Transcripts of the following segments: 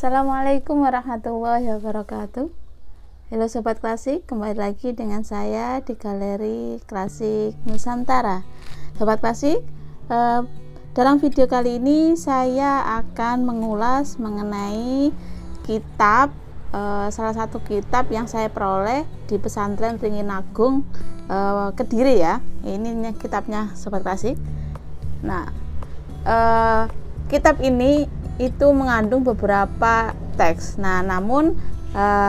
Assalamualaikum warahmatullahi wabarakatuh. Halo Sobat Klasik, kembali lagi dengan saya di Galeri Klasik Nusantara. Sobat Klasik, dalam video kali ini saya akan mengulas mengenai kitab, salah satu kitab yang saya peroleh di pesantren Ringin Agung Kediri ya. Ini kitabnya Sobat Klasik. Nah, kitab ini itu mengandung beberapa teks. Nah, namun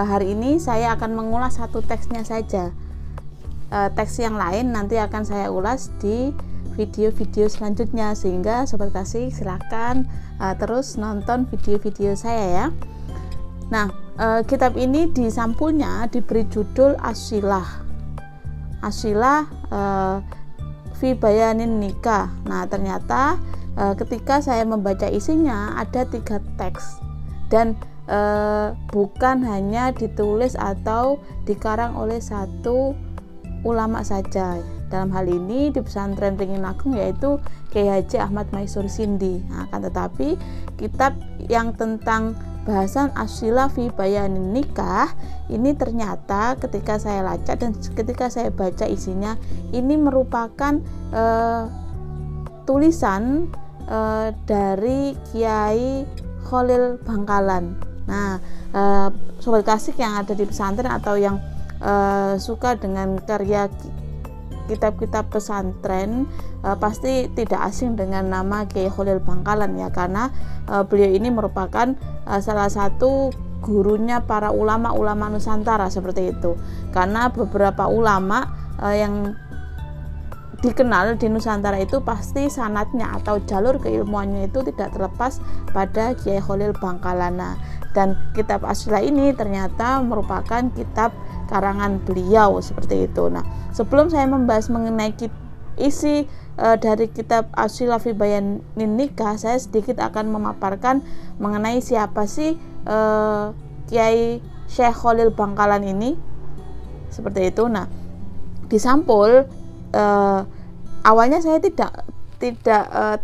hari ini saya akan mengulas satu teksnya saja. Teks yang lain nanti akan saya ulas di video-video selanjutnya, sehingga Sobat Klasik silahkan terus nonton video-video saya ya. Nah, kitab ini di sampulnya diberi judul As-Shilah fi Bayanin Nikah. Nah, ternyata ketika saya membaca isinya ada 3 teks dan bukan hanya ditulis atau dikarang oleh satu ulama saja. Dalam hal ini di pesantren Ringin Agung yaitu Kiai Haji Ahmad Maisur Sindi. Nah, akan tetapi kitab yang tentang bahasan As-Shilah fi Bayanin Nikah ini ternyata ketika saya lacak dan ketika saya baca isinya, ini merupakan tulisan dari Kiai Khalil Bangkalan. Nah, Sobat Klasik yang ada di pesantren atau yang suka dengan karya kitab-kitab pesantren pasti tidak asing dengan nama Kiai Khalil Bangkalan ya, karena beliau ini merupakan salah satu gurunya para ulama-ulama Nusantara seperti itu. Karena beberapa ulama yang dikenal di Nusantara itu pasti sanadnya atau jalur keilmuannya itu tidak terlepas pada Kiai Khalil Bangkalan. Dan kitab As-Shilah ini ternyata merupakan kitab karangan beliau seperti itu. Nah, sebelum saya membahas mengenai isi dari kitab As-Shilah fi Bayanin Nikah, saya sedikit akan memaparkan mengenai siapa sih Kiai Syekh Khalil Bangkalan ini seperti itu. Nah, di sampul awalnya saya tidak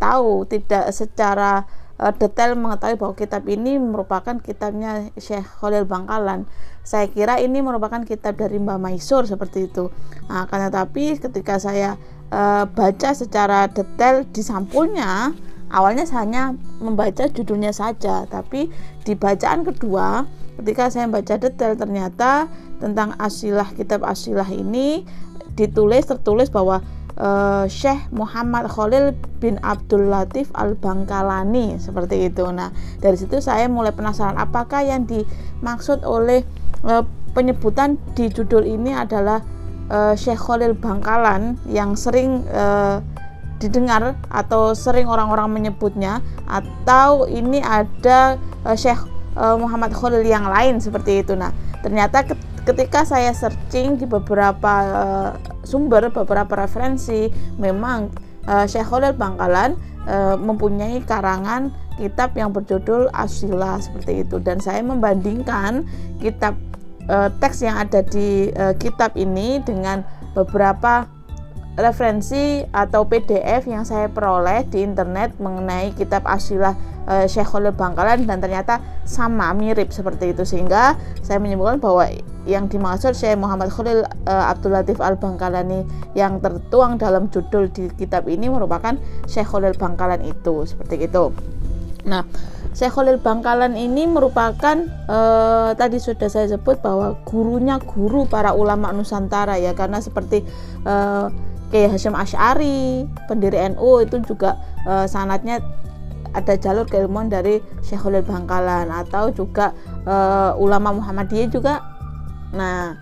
tahu, tidak secara detail mengetahui bahwa kitab ini merupakan kitabnya Syekh Khalil Bangkalan. Saya kira ini merupakan kitab dari Mbah Maisur seperti itu. Nah, karena tapi ketika saya baca secara detail di sampulnya, awalnya saya hanya membaca judulnya saja, tapi di bacaan kedua ketika saya baca detail ternyata tentang As-Shilah, kitab As-Shilah ini tertulis bahwa Syekh Muhammad Khalil bin Abdul Latif Al-Bangkalani seperti itu. Nah, dari situ saya mulai penasaran apakah yang dimaksud oleh penyebutan di judul ini adalah Syekh Khalil Bangkalan yang sering didengar atau sering orang-orang menyebutnya, atau ini ada Syekh Muhammad Khalil yang lain seperti itu. Nah, ternyata ketika saya searching di beberapa sumber, beberapa referensi, memang Syekh Khalil Bangkalan mempunyai karangan kitab yang berjudul As-Shilah seperti itu. Dan saya membandingkan kitab teks yang ada di kitab ini dengan beberapa referensi atau PDF yang saya peroleh di internet mengenai kitab As-Shilah Syekh Khalil Bangkalan, dan ternyata sama, mirip seperti itu, sehingga saya menyimpulkan bahwa yang dimaksud Syekh Muhammad Khalil Abdul Latif Al-Bangkalani yang tertuang dalam judul di kitab ini merupakan Syekh Khalil Bangkalan itu, seperti itu. Nah, Syekh Khalil Bangkalan ini merupakan tadi sudah saya sebut bahwa gurunya guru para ulama Nusantara ya, karena seperti Kiai Hasyim Asy'ari, pendiri NU, itu juga sanadnya ada jalur keilmuan dari Syekh Khalil Bangkalan, atau juga ulama Muhammadiyah juga. Nah,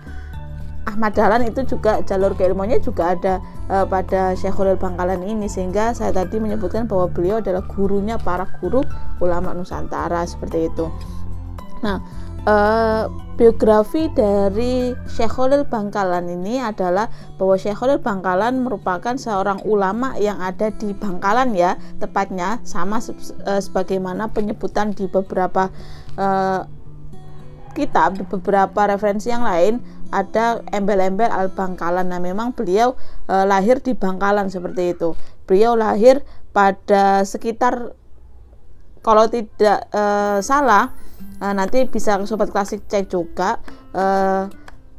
Ahmad Dahlan itu juga jalur keilmuannya juga ada pada Syekh Khalil Bangkalan ini, sehingga saya tadi menyebutkan bahwa beliau adalah gurunya para guru ulama Nusantara seperti itu. Nah, biografi dari Syekh Khalil Bangkalan ini adalah bahwa Syekh Khalil Bangkalan merupakan seorang ulama yang ada di Bangkalan ya, tepatnya sama sebagaimana penyebutan di beberapa kitab, di beberapa referensi yang lain ada embel-embel Al-Bangkalan. Nah, memang beliau lahir di Bangkalan seperti itu. Beliau lahir pada sekitar kalau tidak salah, nanti bisa Sobat Klasik cek juga,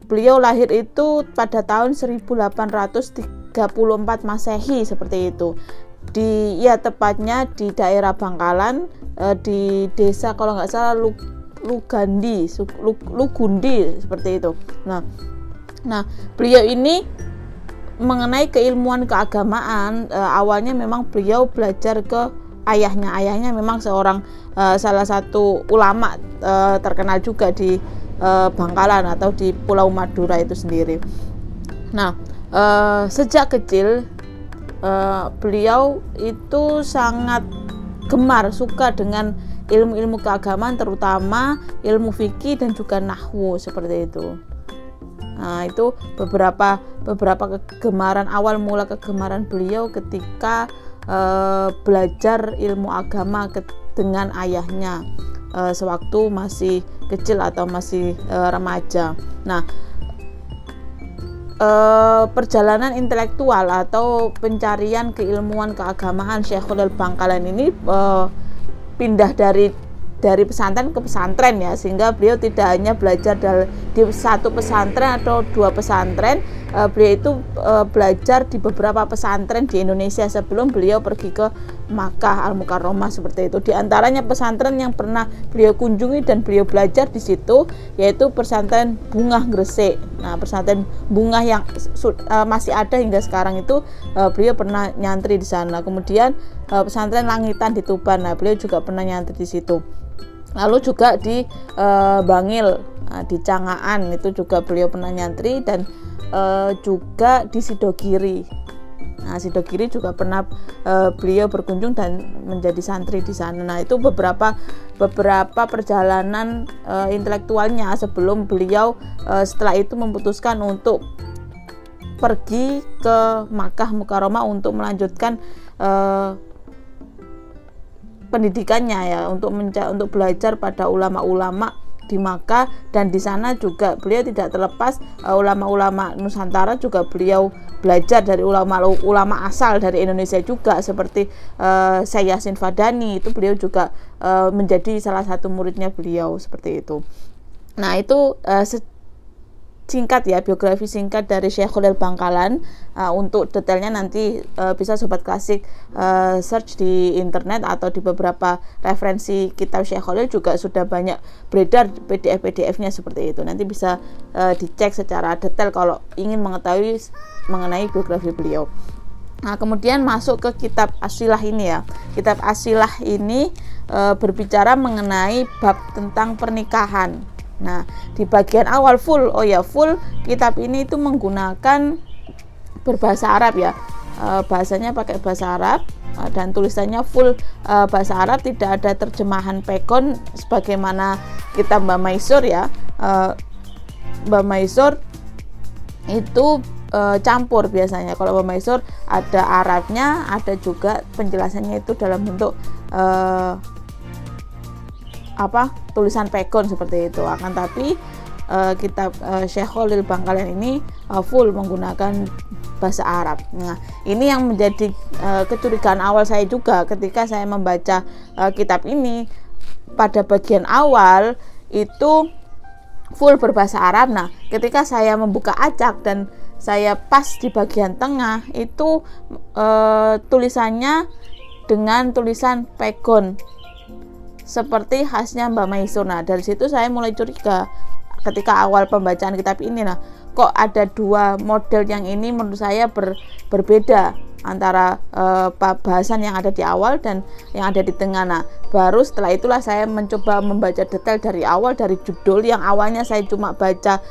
beliau lahir itu pada tahun 1834 Masehi seperti itu. Tepatnya di daerah Bangkalan, di desa kalau nggak salah Lugundi seperti itu. Nah, beliau ini mengenai keilmuan keagamaan, awalnya memang beliau belajar ke ayahnya memang seorang salah satu ulama terkenal juga di Bangkalan atau di Pulau Madura itu sendiri. Nah, sejak kecil beliau itu sangat gemar, suka dengan ilmu-ilmu keagamaan, terutama ilmu fikih dan juga nahwu seperti itu. Nah, itu beberapa kegemaran, awal mula kegemaran beliau ketika belajar ilmu agama dengan ayahnya sewaktu masih kecil atau masih remaja. Nah, perjalanan intelektual atau pencarian keilmuan keagamaan Syekh Khalil Bangkalan ini pindah dari pesantren ke pesantren ya, sehingga beliau tidak hanya belajar di satu pesantren atau dua pesantren, beliau itu belajar di beberapa pesantren di Indonesia sebelum beliau pergi ke Makkah Al-Mukarramah seperti itu. Di antaranya pesantren yang pernah beliau kunjungi dan beliau belajar di situ yaitu pesantren Bungah Gresik. Nah, pesantren Bungah yang masih ada hingga sekarang itu, beliau pernah nyantri di sana. Kemudian pesantren Langitan di Tuban, nah beliau juga pernah nyantri di situ. Lalu juga di Bangil, di Cangaan itu juga beliau pernah nyantri, dan juga di Sidogiri. Nah, Sidogiri juga pernah beliau berkunjung dan menjadi santri di sana. Nah, itu beberapa perjalanan intelektualnya sebelum beliau setelah itu memutuskan untuk pergi ke Makkah Mukarramah untuk melanjutkan pendidikannya ya, untuk belajar pada ulama-ulama di Makkah. Dan di sana juga beliau tidak terlepas ulama-ulama Nusantara, juga beliau belajar dari ulama asal dari Indonesia juga, seperti Syekh Yasin Fadani, itu beliau juga menjadi salah satu muridnya beliau seperti itu. Nah, itu singkat ya, biografi singkat dari Syekh Khalil Bangkalan. Untuk detailnya nanti bisa Sobat Klasik search di internet atau di beberapa referensi kitab Syekh Khalil juga sudah banyak beredar PDF-nya seperti itu. Nanti bisa dicek secara detail kalau ingin mengetahui mengenai biografi beliau. Nah, kemudian masuk ke kitab As-Silah ini ya. Kitab As-Silah ini berbicara mengenai bab tentang pernikahan. Nah, di bagian awal full kitab ini itu menggunakan berbahasa Arab ya, bahasanya pakai bahasa Arab, dan tulisannya full bahasa Arab, tidak ada terjemahan pegon sebagaimana kitab Mbah Maisur ya. Mbah Maisur itu campur biasanya. Kalau Mbah Maisur ada Arabnya, ada juga penjelasannya itu dalam bentuk tulisan pegon seperti itu. Akan tapi kitab Syekh Khalil Bangkalan ini full menggunakan bahasa Arab. Nah, ini yang menjadi kecurigaan awal saya juga ketika saya membaca kitab ini. Pada bagian awal itu full berbahasa Arab. Nah, ketika saya membuka acak dan saya pas di bagian tengah itu tulisannya dengan tulisan pegon seperti khasnya Mbah Maisur. Nah, dari situ saya mulai curiga ketika awal pembacaan kitab ini. Nah, kok ada dua model yang ini menurut saya berbeda antara bahasan yang ada di awal dan yang ada di tengah. Nah, baru setelah itulah saya mencoba membaca detail dari awal, dari judul yang awalnya saya cuma baca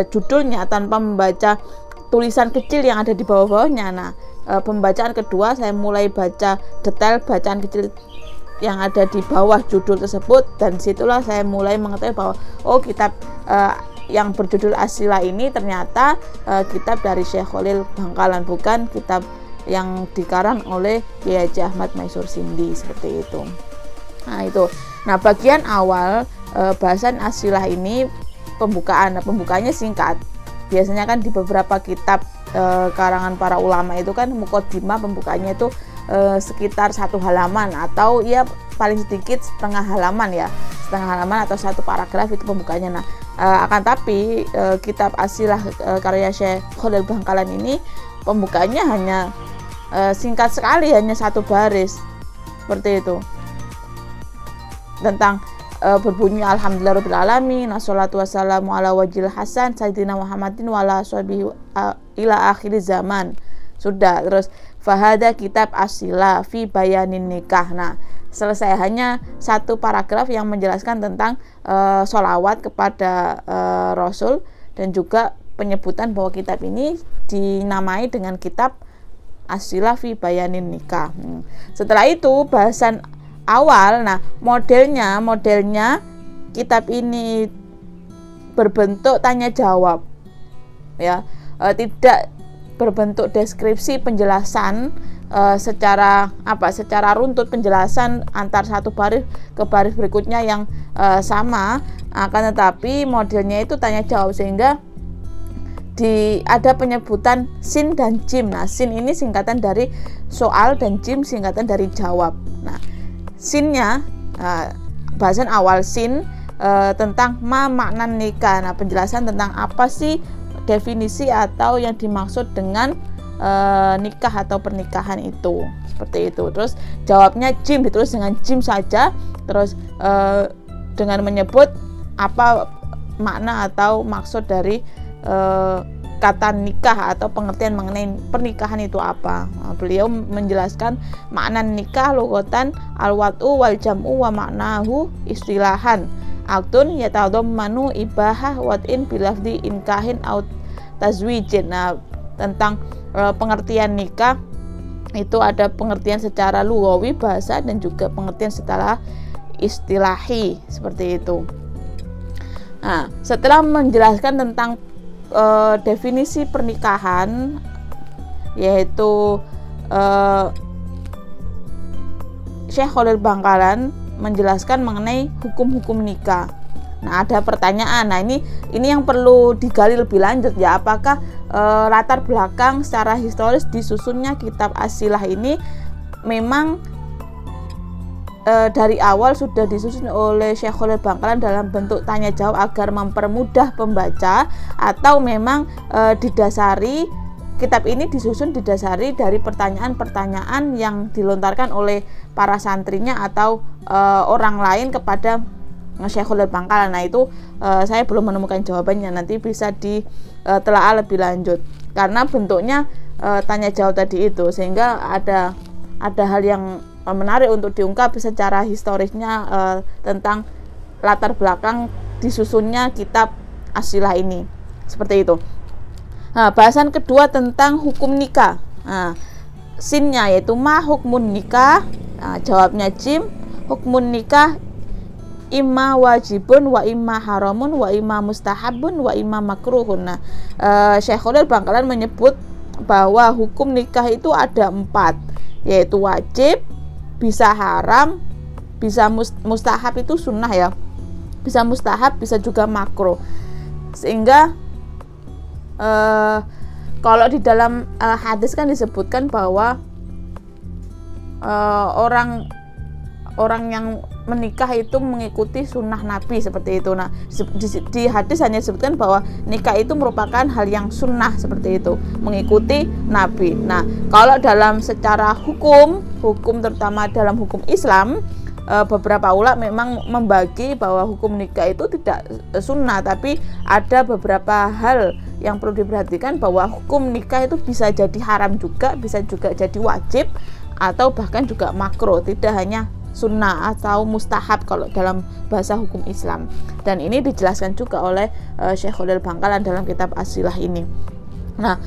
judulnya tanpa membaca tulisan kecil yang ada di bawah-bawahnya. Nah, pembacaan kedua saya mulai baca detail bacaan kecil yang ada di bawah judul tersebut, dan situlah saya mulai mengetahui bahwa kitab yang berjudul As-Silah ini ternyata kitab dari Syekh Khalil Bangkalan, bukan kitab yang dikarang oleh Kiai Haji Ahmad Maisur Sindi seperti itu. Nah, itu. Nah, bagian awal bahasan As-Silah ini pembukaannya singkat. Biasanya kan di beberapa kitab karangan para ulama itu kan muqaddimah pembukanya itu sekitar 1 halaman atau ya paling sedikit setengah halaman ya, setengah halaman atau satu paragraf itu pembukanya. Nah, akan tapi kitab As-Silah karya Syekh Khalil Bangkalan ini pembukanya hanya singkat sekali, hanya satu baris seperti itu, tentang berbunyi alhamdulillahirabbil alamin wassalatu wassalamu ala wajhil hasan sayyidina Muhammadin wa ala sahbihi ila akhir zaman. Sudah. Terus fahada kitab As-Silah fi bayanin nikah. Nah, selesai, hanya satu paragraf yang menjelaskan tentang sholawat kepada Rasul, dan juga penyebutan bahwa kitab ini dinamai dengan kitab As-Silah fi bayanin nikah. Setelah itu bahasan awal. Nah, modelnya kitab ini berbentuk tanya jawab ya, tidak berbentuk deskripsi penjelasan secara runtut, penjelasan antar satu baris ke baris berikutnya yang sama, akan tetapi modelnya itu tanya jawab, sehingga ada penyebutan sin dan jim. Nah, sin ini singkatan dari soal dan jim singkatan dari jawab. Nah, sinnya bahasan awal sin tentang ma makna nikah. Nah, penjelasan tentang apa sih definisi atau yang dimaksud dengan nikah atau pernikahan itu, seperti itu. Terus jawabnya jim, ditulis dengan jim saja, terus dengan menyebut apa makna atau maksud dari kata nikah atau pengertian mengenai pernikahan itu apa. Beliau menjelaskan makna nikah lughatan al-wat'u wal jam'u wa maknahu istilahan aktun yatadammanu ibahah wat'in bilafdi inkahin au tazwijin. Nah, tentang pengertian nikah itu ada pengertian secara lughawi bahasa dan juga pengertian secara istilahi, seperti itu. Nah, setelah menjelaskan tentang definisi pernikahan, yaitu Syekh Khalil Bangkalan menjelaskan mengenai hukum-hukum nikah. Nah, ada pertanyaan. Nah, ini yang perlu digali lebih lanjut ya, apakah latar belakang secara historis disusunnya kitab As-Silah ini memang dari awal sudah disusun oleh Syekh Khalil Bangkalan dalam bentuk tanya jawab agar mempermudah pembaca, atau memang kitab ini disusun didasari dari pertanyaan-pertanyaan yang dilontarkan oleh para santrinya atau orang lain kepada Syekh Khalil Bangkalan. Nah, itu saya belum menemukan jawabannya, nanti bisa ditelaah lebih lanjut karena bentuknya tanya jawab tadi itu, sehingga ada hal yang menarik untuk diungkap secara historisnya tentang latar belakang disusunnya kitab As-Silah ini, seperti itu. Nah, bahasan kedua tentang hukum nikah. Nah, sinnya yaitu ma hukmun nikah. Nah, jawabnya jim, hukmun nikah imma wajibun wa imma haramun wa imma mustahabun wa imma makruhun. Nah, Syekh Khalil Bangkalan menyebut bahwa hukum nikah itu ada 4, yaitu wajib, bisa haram, bisa mustahab, itu sunnah ya, bisa mustahab, bisa juga makruh. Sehingga kalau di dalam hadis kan disebutkan bahwa orang yang menikah itu mengikuti sunnah Nabi, seperti itu. Nah, di hadis hanya disebutkan bahwa nikah itu merupakan hal yang sunnah, seperti itu, mengikuti Nabi. Nah, kalau dalam secara hukum terutama dalam hukum Islam, beberapa ulama memang membagi bahwa hukum nikah itu tidak sunnah, tapi ada beberapa hal yang perlu diperhatikan, bahwa hukum nikah itu bisa jadi haram juga, bisa juga jadi wajib, atau bahkan juga makruh, tidak hanya sunnah atau mustahab kalau dalam bahasa hukum Islam. Dan ini dijelaskan juga oleh Syekh Khalil Bangkalan dalam kitab As-Silah ini. Nah,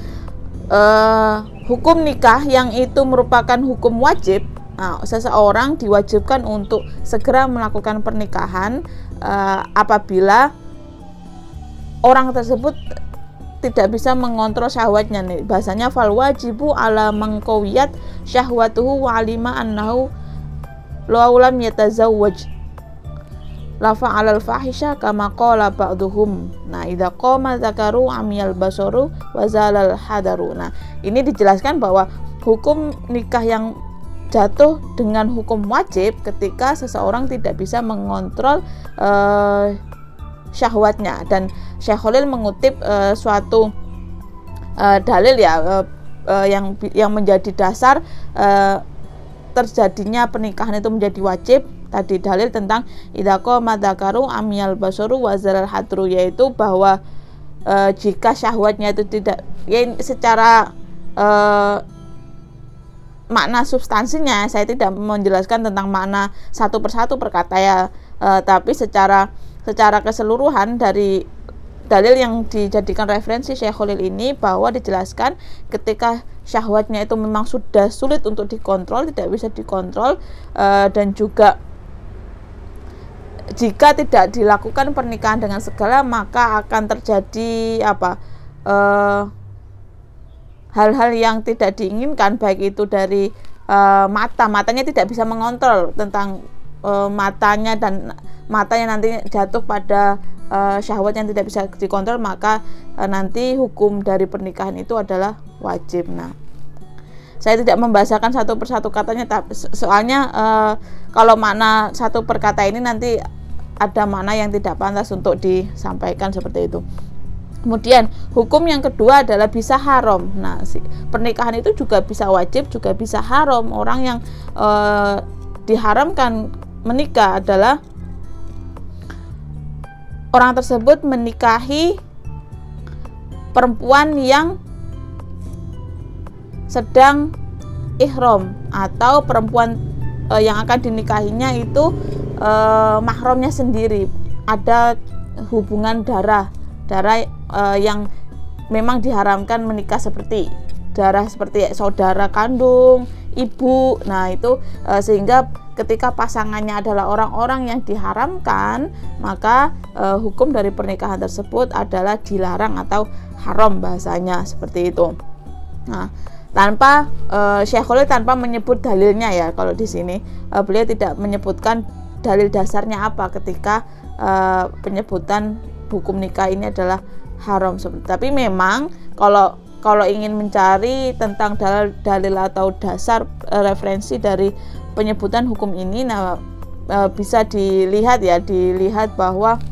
hukum nikah yang itu merupakan hukum wajib. Nah, seseorang diwajibkan untuk segera melakukan pernikahan apabila orang tersebut tidak bisa mengontrol syahwatnya nih. Bahasanya fal wajibu ala mangkawiyat syahwatuhu wa alima annahu laulam yatazawwaj la fa'alal fahisha kama qala ba'duhum. Nah, idza qama zakaru amiyal basaru wa zalal hadaru. Nah, ini dijelaskan bahwa hukum nikah yang jatuh dengan hukum wajib ketika seseorang tidak bisa mengontrol syahwatnya. Dan Syekh Khalil mengutip suatu dalil ya, yang menjadi dasar terjadinya pernikahan itu menjadi wajib. Tadi dalil tentang idza qama dzakaru amyal basaru wa zalal hadru, yaitu bahwa jika syahwatnya itu tidak ya, secara makna substansinya saya tidak menjelaskan tentang makna satu persatu perkata ya, tapi secara keseluruhan dari dalil yang dijadikan referensi Syekh Khalil ini, bahwa dijelaskan ketika syahwatnya itu memang sudah sulit untuk dikontrol, tidak bisa dikontrol, dan juga jika tidak dilakukan pernikahan dengan segala, maka akan terjadi hal-hal yang tidak diinginkan, baik itu dari matanya tidak bisa mengontrol tentang matanya, dan matanya nanti jatuh pada syahwat yang tidak bisa dikontrol, maka nanti hukum dari pernikahan itu adalah wajib. Nah, saya tidak membahasakan satu persatu katanya, tapi soalnya kalau makna satu perkata ini nanti ada makna yang tidak pantas untuk disampaikan seperti itu. Kemudian hukum yang kedua adalah bisa haram. Nah, pernikahan itu juga bisa wajib, juga bisa haram. Orang yang diharamkan menikah adalah orang tersebut menikahi perempuan yang sedang ihram, atau perempuan yang akan dinikahinya itu mahramnya sendiri, ada hubungan darah yang memang diharamkan menikah, seperti darah seperti saudara kandung, ibu. Nah, itu sehingga ketika pasangannya adalah orang-orang yang diharamkan, maka hukum dari pernikahan tersebut adalah dilarang atau haram, bahasanya seperti itu. Nah, tanpa Syekh Khalil tanpa menyebut dalilnya ya, kalau di sini beliau tidak menyebutkan dalil dasarnya apa ketika penyebutan hukum nikah ini adalah haram. Tapi memang kalau ingin mencari tentang dalil atau dasar referensi dari penyebutan hukum ini, nah bisa dilihat bahwa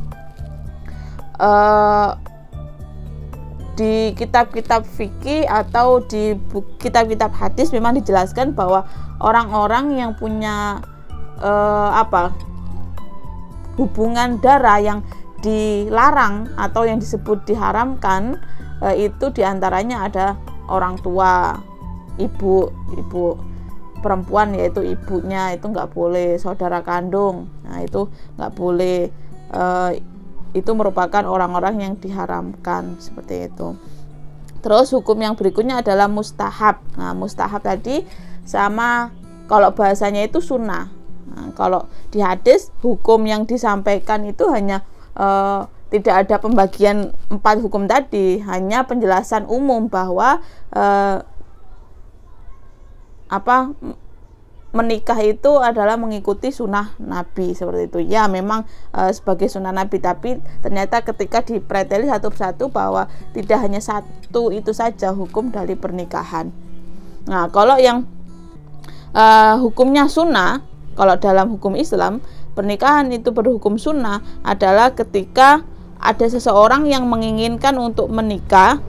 di kitab-kitab fikih atau di kitab-kitab hadis memang dijelaskan bahwa orang-orang yang punya hubungan darah yang dilarang atau yang disebut diharamkan, itu diantaranya ada orang tua, ibu perempuan, yaitu ibunya itu nggak boleh, saudara kandung, nah itu nggak boleh, itu merupakan orang-orang yang diharamkan, seperti itu. Terus hukum yang berikutnya adalah mustahab. Nah, mustahab tadi sama, kalau bahasanya itu sunnah. Nah, kalau di hadis hukum yang disampaikan itu hanya tidak ada pembagian 4 hukum tadi, hanya penjelasan umum bahwa menikah itu adalah mengikuti sunnah Nabi, seperti itu. Ya, memang sebagai sunnah Nabi, tapi ternyata ketika dipreteli satu persatu bahwa tidak hanya satu itu saja hukum dari pernikahan. Nah, kalau yang hukumnya sunnah, kalau dalam hukum Islam, pernikahan itu berhukum sunnah adalah ketika ada seseorang yang menginginkan untuk menikah,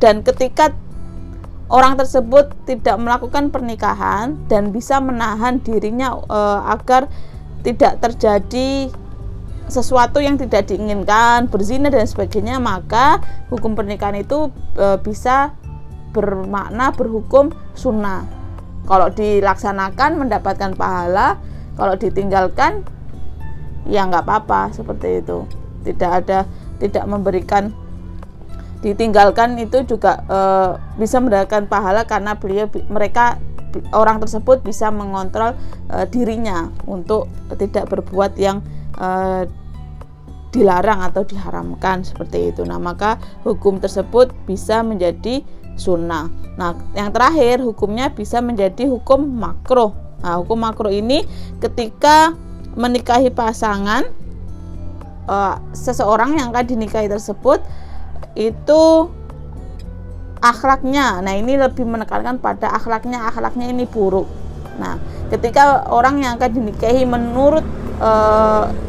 dan ketika orang tersebut tidak melakukan pernikahan dan bisa menahan dirinya agar tidak terjadi sesuatu yang tidak diinginkan, berzina dan sebagainya, maka hukum pernikahan itu bisa bermakna berhukum sunnah. Kalau dilaksanakan mendapatkan pahala, kalau ditinggalkan ya nggak apa-apa, seperti itu. Tidak memberikan, ditinggalkan itu juga bisa mendapatkan pahala karena orang tersebut bisa mengontrol dirinya untuk tidak berbuat yang dilarang atau diharamkan, seperti itu. Nah, maka hukum tersebut bisa menjadi sunnah. Nah, yang terakhir hukumnya bisa menjadi hukum makruh. Nah, hukum makruh ini ketika menikahi pasangan, seseorang yang akan dinikahi tersebut itu akhlaknya. Nah, ini lebih menekankan pada akhlaknya ini buruk. Nah, ketika orang yang akan dinikahi menurut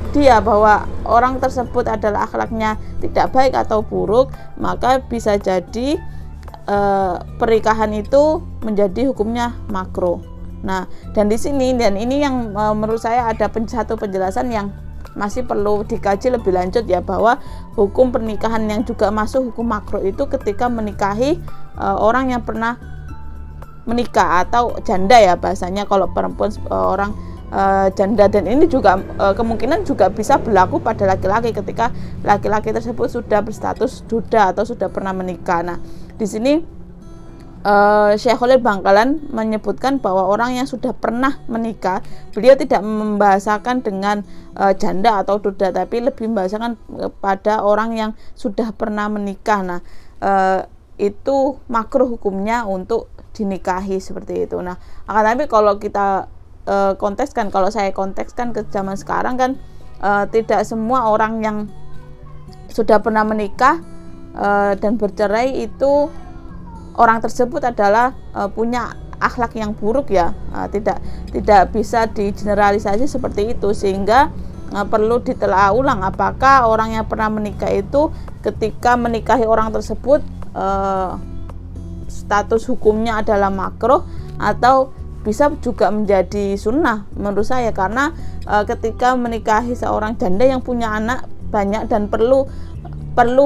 dia bahwa orang tersebut adalah akhlaknya tidak baik atau buruk, maka bisa jadi pernikahan itu menjadi hukumnya makruh. Nah, dan di sini, dan ini yang menurut saya ada satu penjelasan yang masih perlu dikaji lebih lanjut ya, bahwa hukum pernikahan yang juga masuk hukum makruh itu ketika menikahi orang yang pernah menikah atau janda ya bahasanya, kalau perempuan orang janda. Dan ini juga kemungkinan juga bisa berlaku pada laki-laki ketika laki-laki tersebut sudah berstatus duda atau sudah pernah menikah. Nah, di sini Syekh Khalil Bangkalan menyebutkan bahwa orang yang sudah pernah menikah, beliau tidak membahasakan dengan janda atau duda, tapi lebih membahasakan pada orang yang sudah pernah menikah. Nah, itu makruh hukumnya untuk dinikahi seperti itu. Nah, akan tapi kalau kita kontekskan, kalau saya kontekskan ke zaman sekarang kan tidak semua orang yang sudah pernah menikah dan bercerai itu orang tersebut adalah punya akhlak yang buruk ya. Tidak bisa digeneralisasi seperti itu, sehingga perlu ditelaah ulang apakah orang yang pernah menikah itu ketika menikahi orang tersebut status hukumnya adalah makruh atau bisa juga menjadi sunnah menurut saya. Karena ketika menikahi seorang janda yang punya anak banyak dan perlu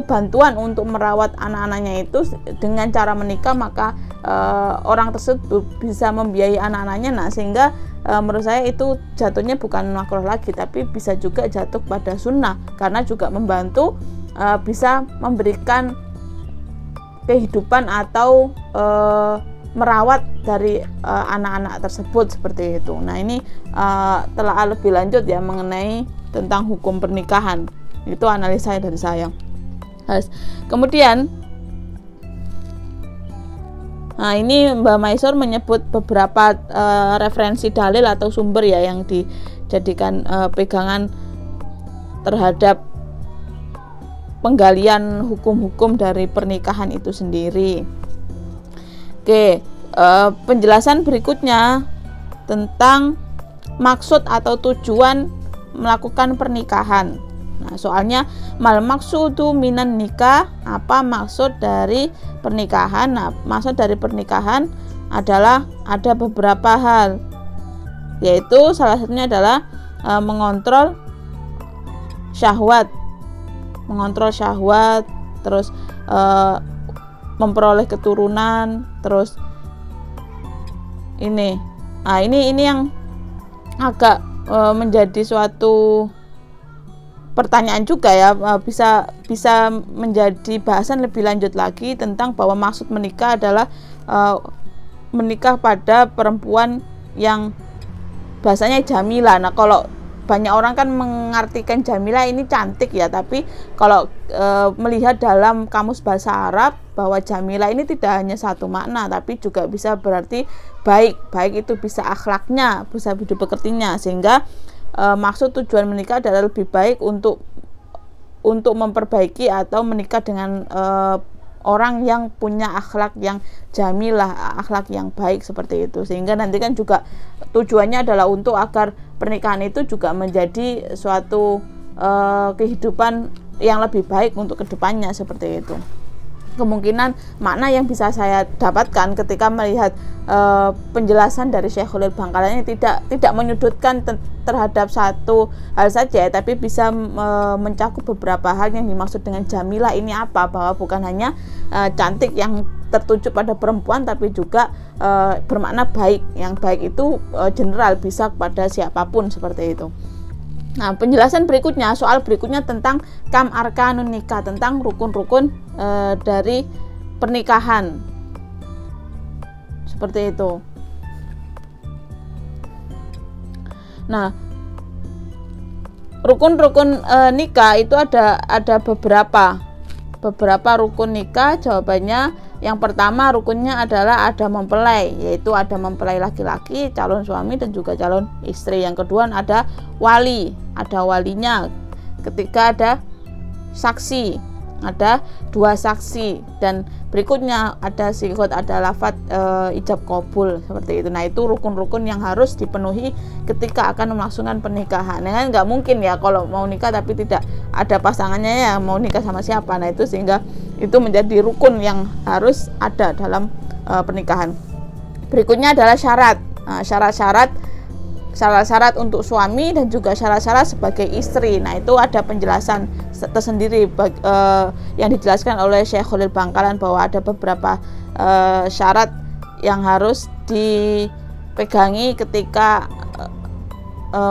bantuan untuk merawat anak-anaknya itu dengan cara menikah, maka orang tersebut bisa membiayai anak-anaknya. Nah, sehingga menurut saya itu jatuhnya bukan makruh lagi, tapi bisa juga jatuh pada sunnah, karena juga membantu bisa memberikan kehidupan atau merawat dari anak-anak tersebut seperti itu. Nah, ini telah lebih lanjut ya mengenai tentang hukum pernikahan. Itu analisa dari saya. Kemudian nah, ini Mbak Maisur menyebut beberapa referensi dalil atau sumber ya yang dijadikan pegangan terhadap penggalian hukum-hukum dari pernikahan itu sendiri. Oke, penjelasan berikutnya tentang maksud atau tujuan melakukan pernikahan. Nah, soalnya mal maksudu minan nikah, apa maksud dari pernikahan? Nah, maksud dari pernikahan adalah ada beberapa hal, yaitu salah satunya adalah mengontrol syahwat, terus memperoleh keturunan, terus ini yang agak menjadi suatu pertanyaan juga ya, bisa menjadi bahasan lebih lanjut lagi tentang bahwa maksud menikah adalah menikah pada perempuan yang bahasanya jamilah. Nah, kalau banyak orang kan mengartikan jamilah ini cantik ya, tapi kalau melihat dalam kamus bahasa Arab bahwa jamilah ini tidak hanya satu makna, tapi juga bisa berarti baik itu bisa akhlaknya, bisa budi pekertinya, sehingga maksud tujuan menikah adalah lebih baik untuk memperbaiki atau menikah dengan orang yang punya akhlak yang jamilah, akhlak yang baik seperti itu. Sehingga nanti kan juga tujuannya adalah untuk agar pernikahan itu juga menjadi suatu kehidupan yang lebih baik untuk kedepannya seperti itu. Kemungkinan makna yang bisa saya dapatkan ketika melihat penjelasan dari Syekh Khalil Bangkalan ini tidak menyudutkan terhadap satu hal saja, tapi bisa mencakup beberapa hal yang dimaksud dengan jamilah ini apa, bahwa bukan hanya cantik yang tertuju pada perempuan, tapi juga bermakna baik. Yang baik itu general, bisa kepada siapapun seperti itu. Nah, penjelasan berikutnya, soal berikutnya tentang kam arkanun nikah, tentang rukun-rukun dari pernikahan seperti itu. Nah, rukun-rukun nikah itu ada beberapa rukun nikah. Jawabannya yang pertama rukunnya adalah ada mempelai, yaitu ada mempelai laki-laki, calon suami dan juga calon istri. Yang kedua ada wali, ada walinya. Ketiga ada saksi, ada 2 saksi. Dan berikutnya ada sighot, ada lafadz ijab qabul seperti itu. Nah, itu rukun-rukun yang harus dipenuhi ketika akan melangsungkan pernikahan. Nah, nggak mungkin ya kalau mau nikah tapi tidak ada pasangannya, ya mau nikah sama siapa. Nah, itu sehingga itu menjadi rukun yang harus ada dalam pernikahan. Berikutnya adalah syarat. Nah, syarat-syarat untuk suami dan juga syarat-syarat sebagai istri. Nah, itu ada penjelasan tersendiri yang dijelaskan oleh Syekh Khalil Bangkalan bahwa ada beberapa syarat yang harus dipegangi ketika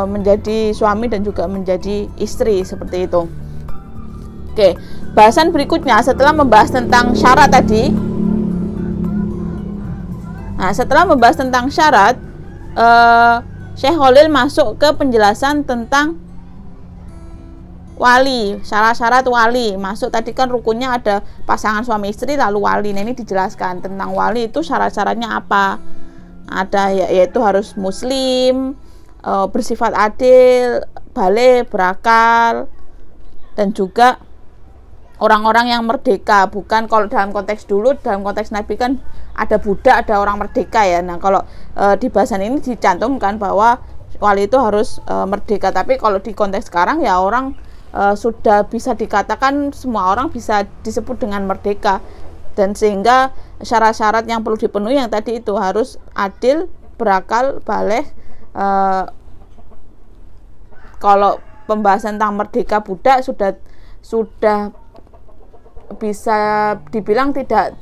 menjadi suami dan juga menjadi istri seperti itu. Oke, bahasan berikutnya setelah membahas tentang syarat tadi. Nah, setelah membahas tentang syarat, Syekh Khalil masuk ke penjelasan tentang wali, syarat-syarat wali. Masuk tadi kan rukunnya ada pasangan suami istri lalu wali. Nah, ini dijelaskan tentang wali itu syarat-syaratnya apa. Ada yaitu harus muslim, bersifat adil, baligh, berakal, dan juga orang-orang yang merdeka. Bukan kalau dalam konteks dulu, dalam konteks Nabi kan ada budak, ada orang merdeka ya. Nah, kalau di bahasan ini dicantumkan bahwa wali itu harus merdeka. Tapi kalau di konteks sekarang ya orang sudah bisa dikatakan semua orang bisa disebut dengan merdeka. Dan sehingga syarat-syarat yang perlu dipenuhi yang tadi itu harus adil, berakal, baligh. Kalau pembahasan tentang merdeka budak sudah bisa dibilang tidak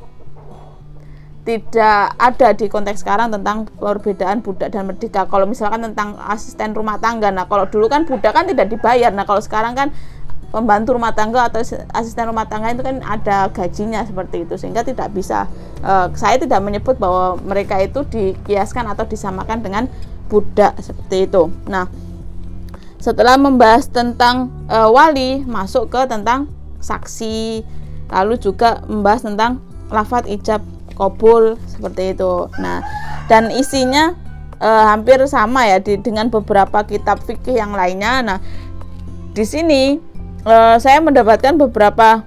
ada di konteks sekarang tentang perbedaan budak dan merdeka. Kalau misalkan tentang asisten rumah tangga, nah kalau dulu kan budak kan tidak dibayar. Nah, kalau sekarang kan pembantu rumah tangga atau asisten rumah tangga itu kan ada gajinya seperti itu, sehingga tidak bisa saya tidak menyebut bahwa mereka itu dikiaskan atau disamakan dengan budak seperti itu. Nah, setelah membahas tentang wali, masuk ke tentang saksi, lalu juga membahas tentang lafadz ijab qabul seperti itu. Nah, dan isinya hampir sama ya dengan beberapa kitab fikih yang lainnya. Nah, di sini saya mendapatkan beberapa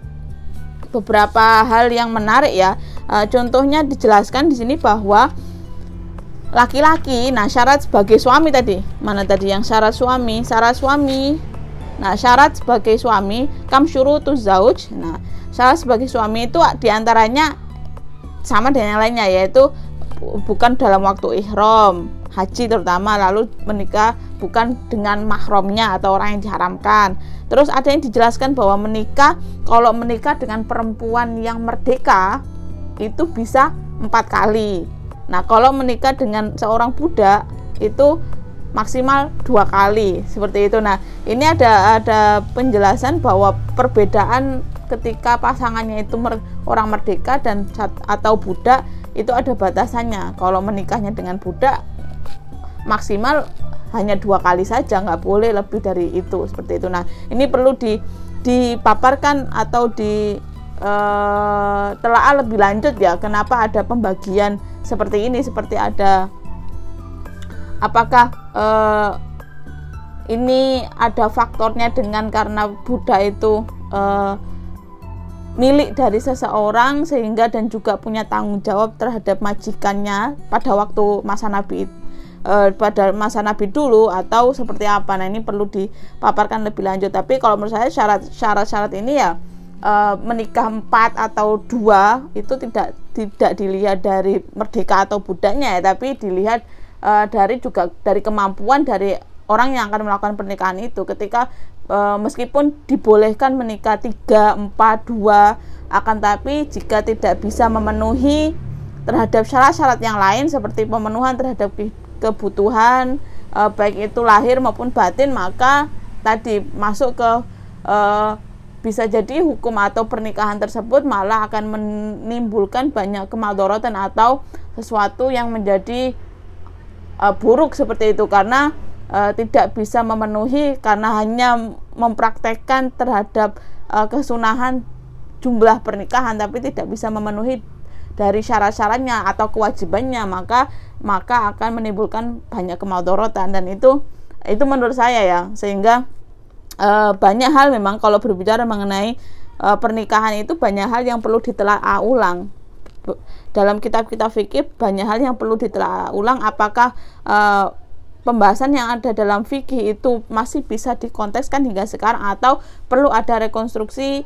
hal yang menarik ya. Contohnya dijelaskan di sini bahwa laki-laki, nah syarat sebagai suami tadi, mana tadi yang syarat suami? Nah, syarat sebagai suami, kam syurutuz zauj. Nah, syarat sebagai suami itu diantaranya sama dengan yang lainnya, yaitu bukan dalam waktu ihram, haji terutama, lalu menikah bukan dengan mahramnya atau orang yang diharamkan. Terus ada yang dijelaskan bahwa kalau menikah dengan perempuan yang merdeka itu bisa 4 kali. Nah, kalau menikah dengan seorang budak itu maksimal 2 kali seperti itu. Nah, ini ada penjelasan bahwa perbedaan ketika pasangannya itu orang merdeka dan atau budak itu ada batasannya. Kalau menikahnya dengan budak maksimal hanya 2 kali saja, nggak boleh lebih dari itu seperti itu. Nah, ini perlu dipaparkan atau telaah lebih lanjut ya, kenapa ada pembagian seperti ini, seperti ada apakah ini ada faktornya dengan karena budak itu milik dari seseorang sehingga dan juga punya tanggung jawab terhadap majikannya pada waktu masa Nabi dulu atau seperti apa. Nah, ini perlu dipaparkan lebih lanjut. Tapi kalau menurut saya syarat-syarat ini ya menikah 4 atau 2 itu tidak dilihat dari merdeka atau budaknya ya, tapi dilihat dari kemampuan dari orang yang akan melakukan pernikahan itu. Ketika meskipun dibolehkan menikah 3, 4, 2, akan tapi jika tidak bisa memenuhi terhadap syarat-syarat yang lain seperti pemenuhan terhadap kebutuhan baik itu lahir maupun batin, maka tadi masuk ke bisa jadi hukum atau pernikahan tersebut malah akan menimbulkan banyak kemadharatan atau sesuatu yang menjadi buruk seperti itu, karena tidak bisa memenuhi karena hanya mempraktekkan terhadap kesunahan jumlah pernikahan tapi tidak bisa memenuhi dari syarat-syaratnya atau kewajibannya, maka akan menimbulkan banyak kemadharatan. Dan itu menurut saya ya, sehingga banyak hal memang kalau berbicara mengenai pernikahan itu banyak hal yang perlu ditelaah ulang. dalam kitab-kitab fikih banyak hal yang perlu ditelaah ulang, apakah pembahasan yang ada dalam fikih itu masih bisa dikontekskan hingga sekarang atau perlu ada rekonstruksi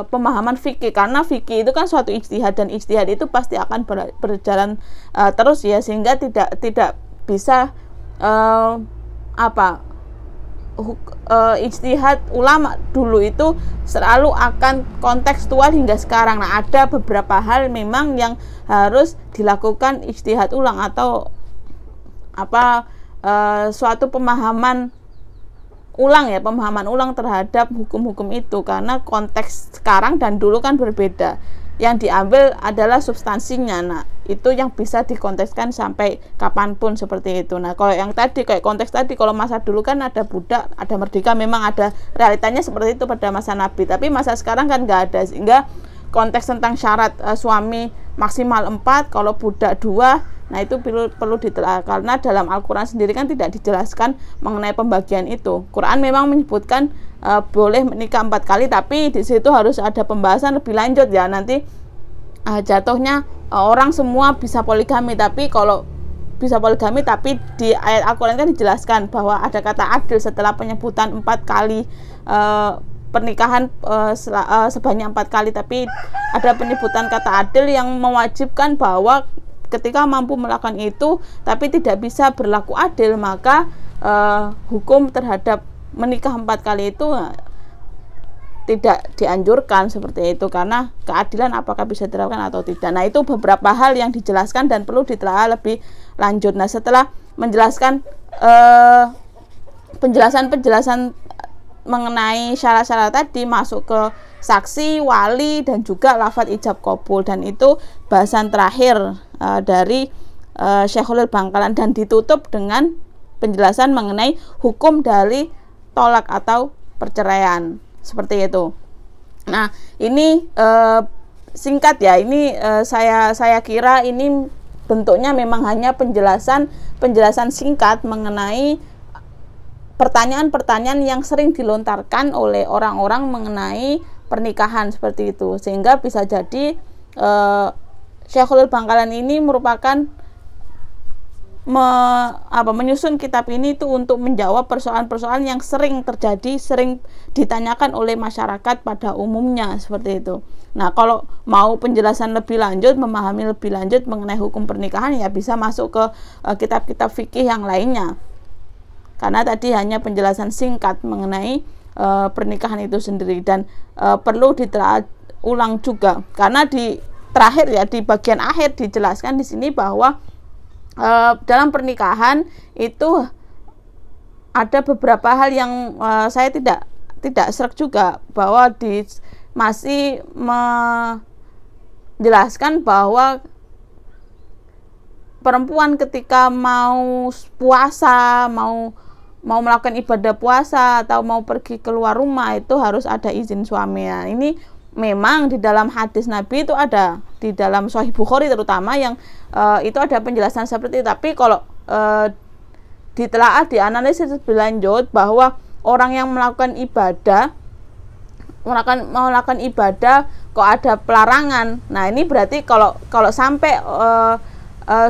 pemahaman fikih, karena fikih itu kan suatu ijtihad dan ijtihad itu pasti akan berjalan terus ya, sehingga tidak bisa ijtihad ulama dulu itu selalu akan kontekstual hingga sekarang. Nah, ada beberapa hal memang yang harus dilakukan ijtihad ulang atau suatu pemahaman ulang terhadap hukum-hukum itu, karena konteks sekarang dan dulu kan berbeda. Yang diambil adalah substansinya. Nah, itu yang bisa dikontekskan sampai kapanpun seperti itu. Nah, kalau yang tadi kayak konteks tadi, kalau masa dulu kan ada budak, ada merdeka, memang ada realitanya seperti itu pada masa Nabi. Tapi masa sekarang kan nggak ada, sehingga konteks tentang syarat suami maksimal 4, kalau budak 2, nah itu perlu ditelaah, karena dalam Al-Quran sendiri kan tidak dijelaskan mengenai pembagian itu. Quran memang menyebutkan boleh menikah 4 kali, tapi di situ harus ada pembahasan lebih lanjut ya, nanti jatuhnya orang semua bisa poligami. Tapi kalau bisa poligami, tapi di ayat Al-Quran kan dijelaskan bahwa ada kata adil setelah penyebutan 4 kali pernikahan sebanyak 4 kali, tapi ada penyebutan kata adil yang mewajibkan bahwa ketika mampu melakukan itu tapi tidak bisa berlaku adil, maka hukum terhadap menikah 4 kali itu tidak dianjurkan seperti itu, karena keadilan apakah bisa diterapkan atau tidak. Nah, itu beberapa hal yang dijelaskan dan perlu ditelaah lebih lanjut. Nah, setelah menjelaskan penjelasan mengenai syarat-syarat tadi, masuk ke saksi, wali, dan juga lafadz ijab qabul, dan itu bahasan terakhir dari Syekh Khalil Bangkalan, dan ditutup dengan penjelasan mengenai hukum dari tolak atau perceraian seperti itu. Nah, ini singkat ya, ini saya kira ini bentuknya memang hanya penjelasan singkat mengenai pertanyaan-pertanyaan yang sering dilontarkan oleh orang-orang mengenai pernikahan seperti itu, sehingga bisa jadi Syekh Khalil Bangkalan ini merupakan menyusun kitab ini itu untuk menjawab persoalan-persoalan yang sering terjadi, sering ditanyakan oleh masyarakat pada umumnya seperti itu. Nah, kalau mau penjelasan lebih lanjut, memahami lebih lanjut mengenai hukum pernikahan, ya bisa masuk ke kitab-kitab fikih yang lainnya, karena tadi hanya penjelasan singkat mengenai pernikahan itu sendiri, dan perlu ditelaah ulang juga, karena di terakhir ya, di bagian akhir dijelaskan di sini bahwa dalam pernikahan itu ada beberapa hal yang saya tidak sreg juga, bahwa masih menjelaskan bahwa perempuan ketika mau puasa, mau melakukan ibadah puasa atau mau pergi keluar rumah itu harus ada izin suami. Nah, ini memang di dalam hadis Nabi itu ada, di dalam Sahih Bukhari terutama, yang itu ada penjelasan seperti itu. Tapi kalau ditelaah, dianalisis lebih lanjut, bahwa orang yang melakukan ibadah kok ada pelarangan. Nah, ini berarti kalau sampai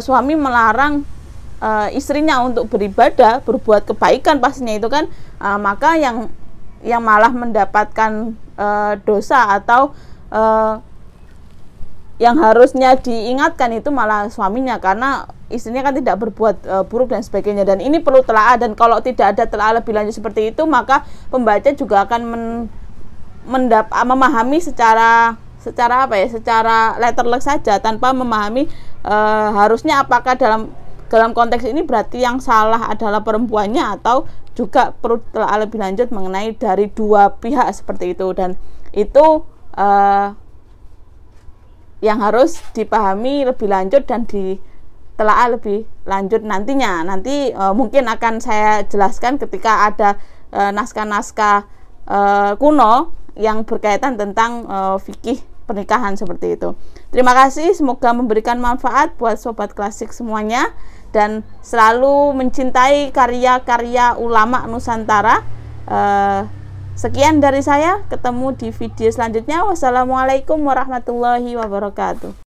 suami melarang istrinya untuk beribadah, berbuat kebaikan pastinya itu kan, maka yang malah mendapatkan dosa atau yang harusnya diingatkan itu malah suaminya, karena istrinya kan tidak berbuat buruk dan sebagainya. Dan ini perlu telaah, dan kalau tidak ada telaah lebih lanjut seperti itu, maka pembaca juga akan memahami secara letterlek saja, tanpa memahami harusnya apakah dalam konteks ini berarti yang salah adalah perempuannya, atau juga perlu telaah lebih lanjut mengenai dari dua pihak seperti itu. Dan itu yang harus dipahami lebih lanjut dan ditelaah lebih lanjut nantinya. Nanti mungkin akan saya jelaskan ketika ada naskah-naskah kuno yang berkaitan tentang fikih pernikahan seperti itu. Terima kasih, semoga memberikan manfaat buat sobat klasik semuanya, dan selalu mencintai karya-karya ulama Nusantara. Sekian dari saya, ketemu di video selanjutnya. Wassalamualaikum warahmatullahi wabarakatuh.